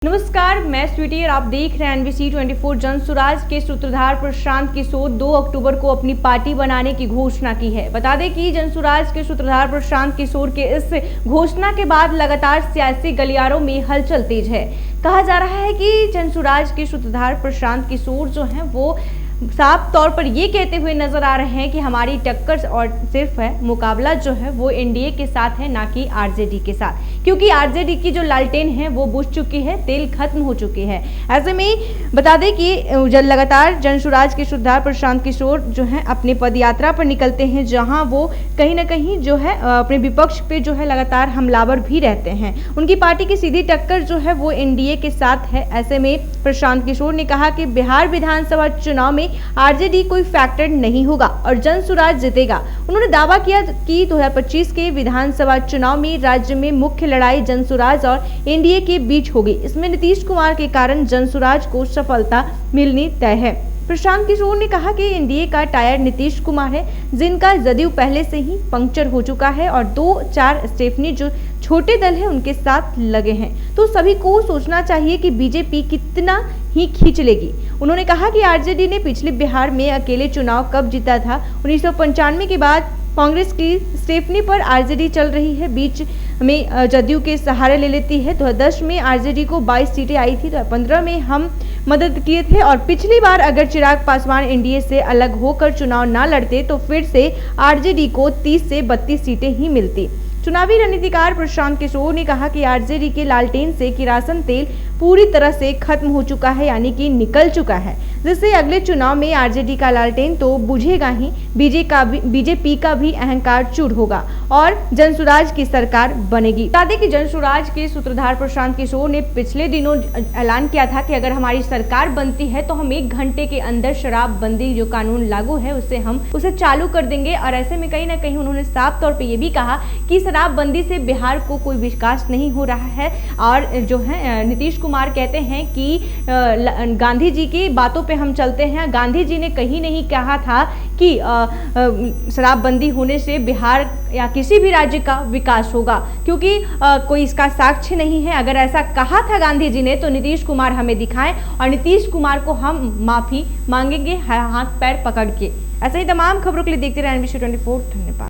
नमस्कार, मैं स्वीटी और आप देख रहे हैं एनबीसी 24। जनसुराज के सूत्रधार प्रशांत किशोर 2 अक्टूबर को अपनी पार्टी बनाने की घोषणा की है। बता दें कि जनसुराज के सूत्रधार प्रशांत किशोर के इस घोषणा के बाद लगातार सियासी गलियारों में हलचल तेज है। कहा जा रहा है कि जनसुराज के सूत्रधार प्रशांत किशोर जो हैं वो साफ तौर पर ये कहते हुए नजर आ रहे हैं कि हमारी टक्कर और सिर्फ है मुकाबला जो है वो एनडीए के साथ है, ना कि आरजेडी के साथ, क्योंकि आरजेडी की जो लालटेन है वो बुझ चुकी है, तेल खत्म हो चुकी है। ऐसे में बता दें कि लगातार जनसुराज के सूत्रधार प्रशांत किशोर जो है अपने पदयात्रा पर निकलते हैं, जहां वो कहीं ना कहीं जो है अपने विपक्ष पे जो है लगातार हमलावर भी रहते हैं। उनकी पार्टी की सीधी टक्कर जो है वो एनडीए के साथ है। ऐसे में प्रशांत किशोर ने कहा कि बिहार विधानसभा चुनाव में आरजेडी कोई फैक्टर नहीं होगा और जनसुराज जीतेगा। उन्होंने दावा किया कि 2025 के विधानसभा चुनाव में राज्य में मुख्य लड़ाई जनसुराज और एनडीए के बीच होगी। इसमें नीतीश कुमार के कारण जनसुराज को सफलता मिलनी तय है। प्रशांत किशोर ने कहा कि एनडीए का टायर नीतीश कुमार है, जिनका जदयू पहले से ही पंक्चर हो चुका है और 2-4 स्टेफनी जो छोटे दल है उनके साथ लगे हैं। तो सभी को सोचना चाहिए कि बीजेपी कितना ही खींच लेगी। उन्होंने कहा कि आरजेडी ने पिछले बिहार में अकेले चुनाव कब जीता था। 1995 के बाद कांग्रेस की स्टेफनी पर आरजेडी चल रही है, बीच में जदयू के सहारे ले लेती है। 2010 में आरजेडी को 22 सीटें आई थी, 2015 में हम मदद किए थे और पिछली बार अगर चिराग पासवान एनडीए से अलग होकर चुनाव ना लड़ते तो फिर से आरजेडी को 30 से 32 सीटें ही मिलती। चुनावी रणनीतिकार प्रशांत किशोर ने कहा कि आरजेडी के लालटेन से किरासन तेल पूरी तरह से खत्म हो चुका है, यानी कि निकल चुका है, जिससे अगले चुनाव में आरजेडी का लालटेन तो बुझेगा ही, बीजेपी का भी अहंकार चूर होगा और जनसुराज की सरकार बनेगी। बता दें कि जनसुराज के सूत्रधार प्रशांत किशोर ने पिछले दिनों ऐलान किया था कि अगर हमारी सरकार बनती है तो हम 1 घंटे के अंदर शराबबंदी जो कानून लागू है उसे चालू कर देंगे। और ऐसे में कहीं ना कहीं उन्होंने साफ तौर पर यह भी कहा कि शराबबंदी से बिहार को कोई विकास नहीं हो रहा है। और जो है नीतीश कुमार कहते हैं कि गांधी जी की बातों पे हम चलते हैं। गांधी जी ने कहीं नहीं कहा था कि शराबबंदी होने से बिहार या किसी भी राज्य का विकास होगा, क्योंकि कोई इसका साक्ष्य नहीं है। अगर ऐसा कहा था गांधी जी ने तो नीतीश कुमार हमें दिखाएं और नीतीश कुमार को हम माफी मांगेंगे हाथ पैर पकड़ के। ऐसे ही तमाम खबरों के लिए देखते रहे एनबीसी 24। धन्यवाद।